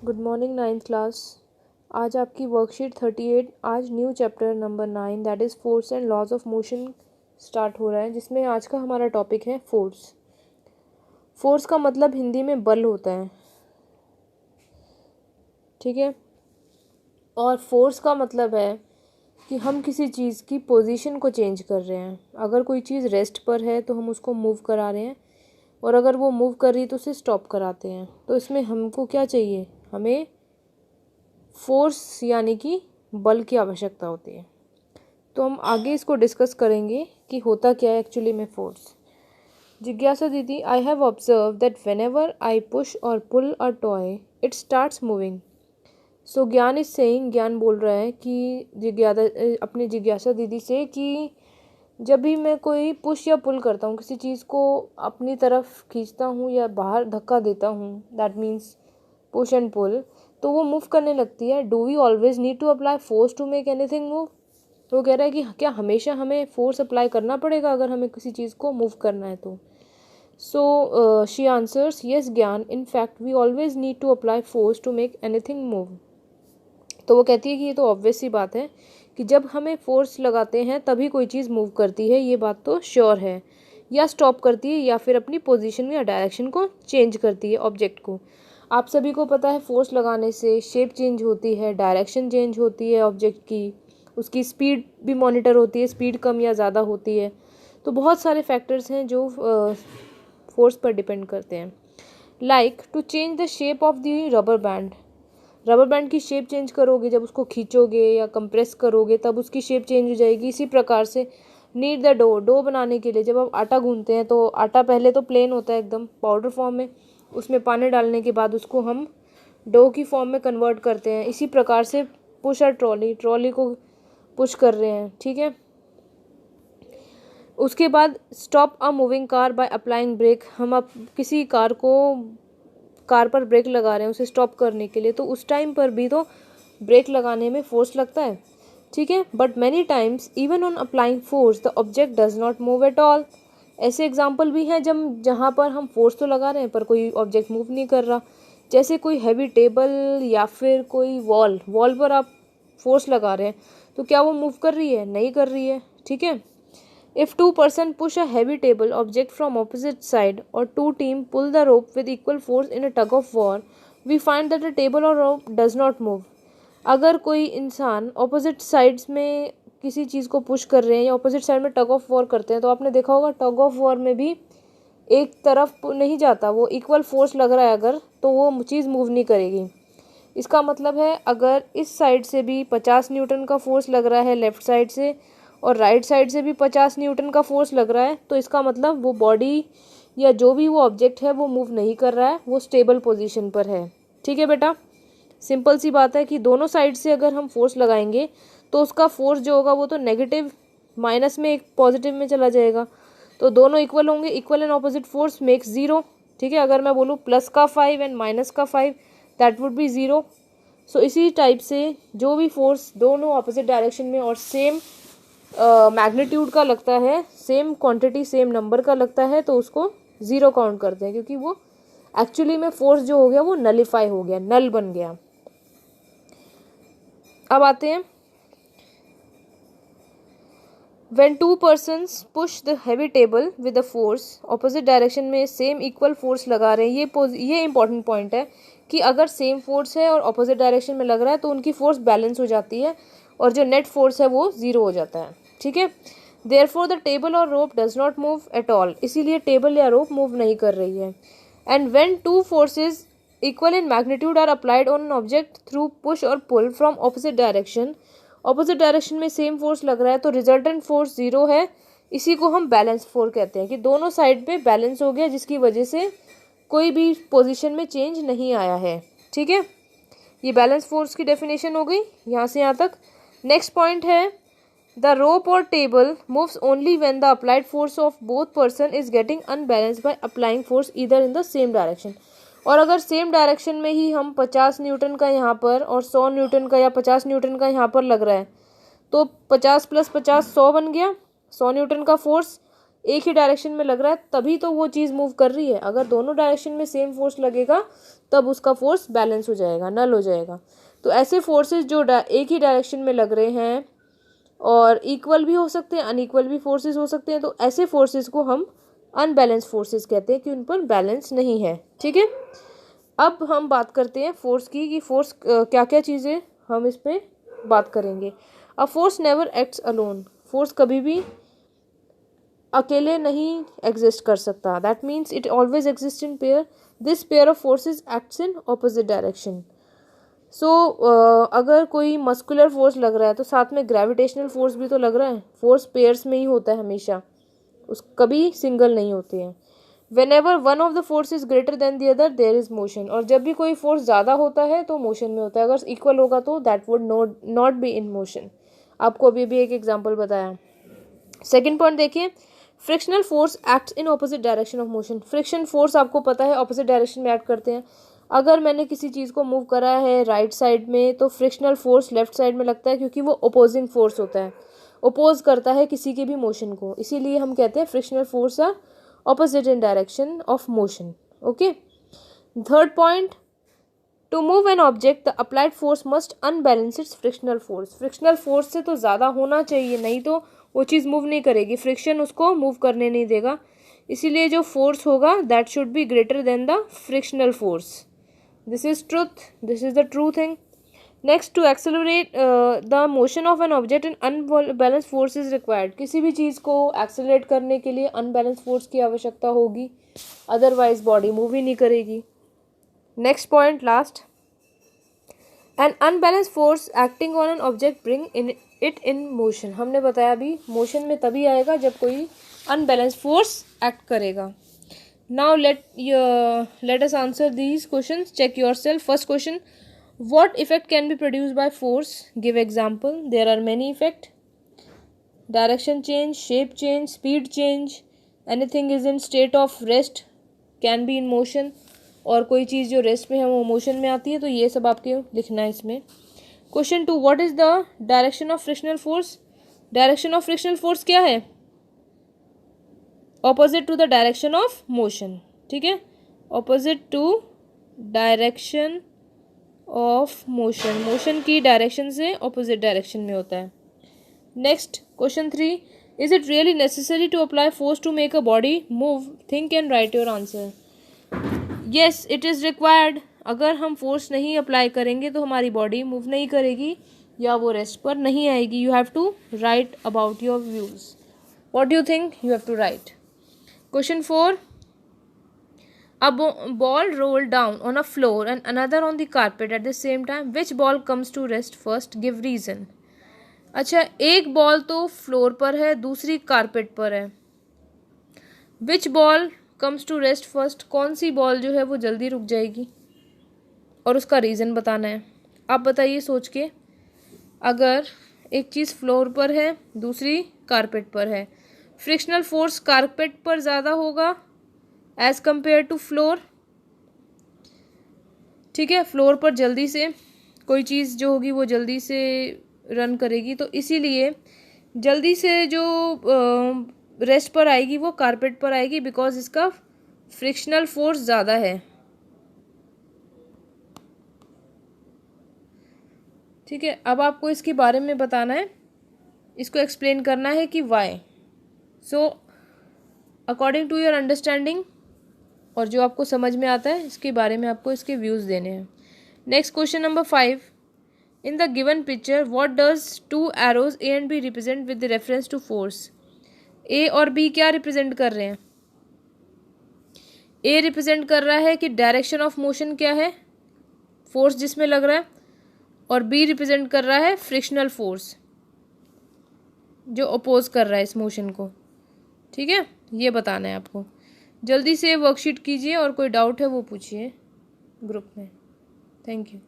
Good morning ninth class. आज आपकी worksheet 38, आज new chapter number 9 that is force and laws of motion start हो रहा है, जिसमें आज का हमारा टॉपिक है फोर्स। फोर्स का मतलब हिंदी में बल होता है, ठीक है। और फोर्स का मतलब है कि हम किसी चीज़ की पोजीशन को चेंज कर रहे हैं। अगर कोई चीज़ रेस्ट पर है तो हम उसको मूव करा रहे हैं, और अगर वो मूव कर रही है तो उसे स्टॉप कराते हैं। तो इसमें हमको क्या चाहिए, हमें फोर्स यानी कि बल की आवश्यकता होती है। तो हम आगे इसको डिस्कस करेंगे कि होता क्या है एक्चुअली में फोर्स। जिज्ञासा दीदी, I have observe that whenever I push और pull a toy it starts moving. So Gyan is saying, ज्ञान बोल रहा है कि अपनी जिज्ञासा दीदी से कि जब भी मैं कोई पुश या पुल करता हूँ, किसी चीज़ को अपनी तरफ खींचता हूँ या बाहर धक्का देता हूँ, that means push and pull, तो वो मूव करने लगती है। Do we always need to apply force to make anything move? तो वो कह रहा है कि क्या हमेशा हमें फोर्स अप्लाई करना पड़ेगा अगर हमें किसी चीज़ को मूव करना है तो? So she answers, yes Gyan, in fact we always need to apply force to make anything move. तो वो कहती है कि ये तो ऑब्वियस सी बात है कि जब हमें फोर्स लगाते हैं तभी कोई चीज़ मूव करती है, ये बात तो श्योर है, या स्टॉप करती है या फिर अपनी पोजीशन या डायरेक्शन को चेंज करती है ऑब्जेक्ट को। आप सभी को पता है फोर्स लगाने से शेप चेंज होती है, डायरेक्शन चेंज होती है ऑब्जेक्ट की, उसकी स्पीड भी मॉनिटर होती है, स्पीड कम या ज़्यादा होती है। तो बहुत सारे फैक्टर्स हैं जो फोर्स पर डिपेंड करते हैं। Like to change the shape of the rubber band, rubber band की शेप चेंज करोगे, जब उसको खींचोगे या कंप्रेस करोगे तब उसकी शेप चेंज हो जाएगी। इसी प्रकार से नीड द डो बनाने के लिए जब आप आटा गूंथते हैं तो आटा पहले तो प्लेन होता है एकदम पाउडर फॉर्म में, उसमें पानी डालने के बाद उसको हम डो की फॉर्म में कन्वर्ट करते हैं। इसी प्रकार से पुश और ट्रॉली को पुश कर रहे हैं, ठीक है। उसके बाद stop a moving car by applying brake, हम अब किसी कार पर ब्रेक लगा रहे हैं उसे स्टॉप करने के लिए, तो उस टाइम पर भी तो ब्रेक लगाने में फोर्स लगता है, ठीक है। But many times even on applying force the object does not move at all. ऐसे एग्जाम्पल भी हैं जहाँ पर हम फोर्स तो लगा रहे हैं पर कोई ऑब्जेक्ट मूव नहीं कर रहा। जैसे कोई हैवी टेबल या फिर कोई वॉल पर आप फोर्स लगा रहे हैं तो क्या वो मूव कर रही है? नहीं कर रही है, ठीक है। If two person push a heavy table object from opposite side or two team pull the rope with equal force in a tug of war, we find that the table or rope does not move. अगर कोई इंसान opposite sides में किसी चीज़ को push कर रहे हैं या ऑपोजिट साइड में टग ऑफ वॉर करते हैं तो आपने देखा होगा टग ऑफ वॉर में भी एक तरफ नहीं जाता, वो इक्वल फोर्स लग रहा है अगर, तो वो चीज़ मूव नहीं करेगी। इसका मतलब है अगर इस साइड से भी 50 न्यूटन का फोर्स लग रहा है लेफ़्ट साइड से और राइट साइड से भी 50 न्यूटन का फोर्स लग रहा है, तो इसका मतलब वो बॉडी या जो भी वो ऑब्जेक्ट है वो मूव नहीं कर रहा है, वो स्टेबल पोजीशन पर है, ठीक है बेटा। सिंपल सी बात है कि दोनों साइड से अगर हम फोर्स लगाएंगे तो उसका फोर्स जो होगा वो तो नेगेटिव माइनस में एक पॉजिटिव में चला जाएगा, तो दोनों इक्वल होंगे। Equal and opposite force makes zero, ठीक है। अगर मैं बोलूँ प्लस का 5 एंड माइनस का 5 दैट वुड बी ज़ीरो। सो इसी टाइप से जो भी फोर्स दोनों ऑपोजिट डायरेक्शन में और सेम मैग्नीट्यूड का लगता है, सेम क्वांटिटी सेम नंबर का लगता है, तो उसको ज़ीरो काउंट करते हैं, क्योंकि वो एक्चुअली में फोर्स जो हो गया वो नलिफाई हो गया, नल बन गया। अब आते हैं, when two persons push the heavy table with a force opposite direction में सेम इक्वल फोर्स लगा रहे हैं, ये इंपॉर्टेंट पॉइंट है कि अगर सेम फोर्स है और ऑपोजिट डायरेक्शन में लग रहा है तो उनकी फोर्स बैलेंस हो जाती है और जो नेट फोर्स है वो ज़ीरो हो जाता है, ठीक है। देयरफॉर द टेबल और rope does not move at all, इसीलिए टेबल या रोप मूव नहीं कर रही है। And when two forces equal in magnitude are applied on an object through push और pull from opposite direction, opposite direction में same force लग रहा है तो रिजल्टेंट फोर्स ज़ीरो है। इसी को हम बैलेंस फोर्स कहते हैं कि दोनों साइड पे बैलेंस हो गया, जिसकी वजह से कोई भी पोजीशन में चेंज नहीं आया है, ठीक है। ये बैलेंस फोर्स की डेफिनेशन हो गई यहाँ से यहाँ तक। नेक्स्ट पॉइंट है, द रोप और table moves only when the applied force of both person is getting unbalanced by applying force either in the same direction. और अगर सेम डायरेक्शन में ही हम 50 न्यूटन का यहाँ पर और 100 न्यूटन का या 50 न्यूटन का यहाँ पर लग रहा है तो 50 + 50 100 बन गया, 100 न्यूटन का फोर्स एक ही डायरेक्शन में लग रहा है तभी तो वो चीज़ मूव कर रही है। अगर दोनों डायरेक्शन में सेम फोर्स लगेगा तब उसका फोर्स बैलेंस हो जाएगा, नल हो जाएगा। तो ऐसे फोर्सेस जो एक ही डायरेक्शन में लग रहे हैं और इक्वल भी हो सकते हैं, अनइक्वल भी फोर्सेस हो सकते हैं, तो ऐसे फोर्सेस को हम अनबैलेंस फोर्सेस कहते हैं कि उन पर बैलेंस नहीं है। ठीक है, अब हम बात करते हैं फोर्स की कि फोर्स क्या क्या चीज़ें हम इस पर बात करेंगे। A force never acts alone, force कभी भी अकेले नहीं एग्जिस्ट कर सकता। That means it always exist in pair. This pair of forces acts in opposite direction. So अगर कोई मस्कुलर फोर्स लग रहा है तो साथ में ग्रेविटेशनल फोर्स भी तो लग रहा है। फोर्स पेयर्स में ही होता है हमेशा, उस कभी सिंगल नहीं होते हैं। Whenever one of the force is greater than the other, there is motion। और जब भी कोई फोर्स ज़्यादा होता है तो मोशन में होता है, अगर इक्वल होगा तो that would not be in motion. आपको अभी भी एक एग्जांपल बताया। सेकंड पॉइंट देखिए, frictional force acts in opposite direction of motion. Friction force आपको पता है ऑपोजिट डायरेक्शन में एक्ट करते हैं। अगर मैंने किसी चीज़ को मूव करा है राइट साइड में तो फ्रिक्शनल फोर्स लेफ्ट साइड में लगता है, क्योंकि वो ओपोजिंग फोर्स होता है, ओपोज करता है किसी के भी मोशन को। इसीलिए हम कहते हैं frictional force are opposite in direction of motion। okay, third point, to move an object the applied force must unbalance its frictional force। frictional force से तो ज़्यादा होना चाहिए, नहीं तो वो चीज़ मूव नहीं करेगी, फ्रिक्शन उसको मूव करने नहीं देगा। इसीलिए जो फोर्स होगा that should be greater than the frictional force. This is truth, this is the true thing. Next, to accelerate the motion of an object an unbalance force is required. किसी भी चीज़ को accelerate करने के लिए unbalance force की आवश्यकता होगी, otherwise body move ही नहीं करेगी। Next point, last, an unbalance force acting on an object bring it in motion. हमने बताया अभी मोशन में तभी आएगा जब कोई अनबैलेंस फोर्स एक्ट करेगा। Now let us answer these question, check yourself. First question, what effect can be produced by force? Give example। there are many effect, direction change, shape change, speed change, anything is in state of rest can be in motion, और कोई चीज़ जो rest में है वो motion में आती है। तो ये सब आपके लिखना है इसमें। Question 2, what is the direction of frictional force? Direction of frictional force क्या है? Opposite to the direction of motion. ठीक है, opposite to direction of motion, motion की डायरेक्शन से ऑपोजिट डायरेक्शन में होता है। Next question 3, is it really necessary to apply force to make a body move? Think and write your answer. Yes, it is required. अगर हम force नहीं apply करेंगे तो हमारी बॉडी मूव नहीं करेगी या वो रेस्ट पर नहीं आएगी। You have to write about your views. What do you think? You have to write. Question 4, a ball rolled down on a floor and another on the carpet at the same time, which ball comes to rest first? give reason। अच्छा, एक ball तो floor पर है, दूसरी carpet पर है। Which ball comes to rest first? कौन सी बॉल जो है वो जल्दी रुक जाएगी, और उसका रीज़न बताना है। आप बताइए सोच के। अगर एक चीज़ फ्लोर पर है, दूसरी कारपेट पर है, फ्रिक्शनल फोर्स कारपेट पर ज़्यादा होगा एज कंपेयर टू फ्लोर। ठीक है, फ्लोर पर जल्दी से कोई चीज़ जो होगी वो जल्दी से रन करेगी, तो इसीलिए जल्दी से जो रेस्ट पर आएगी वो कारपेट पर आएगी, बिकॉज इसका फ्रिक्शनल फोर्स ज़्यादा है। ठीक है, अब आपको इसके बारे में बताना है, इसको एक्सप्लेन करना है कि why. So according to your understanding, और जो आपको समझ में आता है इसके बारे में आपको इसके व्यूज़ देने हैं। Next question number 5, in the given picture what does 2 arrows A and B represent with reference to force? A और बी क्या रिप्रेजेंट कर रहे हैं? ए रिप्रेजेंट कर रहा है कि डायरेक्शन ऑफ मोशन क्या है, फोर्स जिसमें लग रहा है, और बी रिप्रेजेंट कर रहा है फ्रिक्शनल फोर्स जो अपोज कर रहा है इस मोशन को। ठीक है, ये बताना है आपको। जल्दी से वर्कशीट कीजिए और कोई डाउट है वो पूछिए ग्रुप में। Thank you.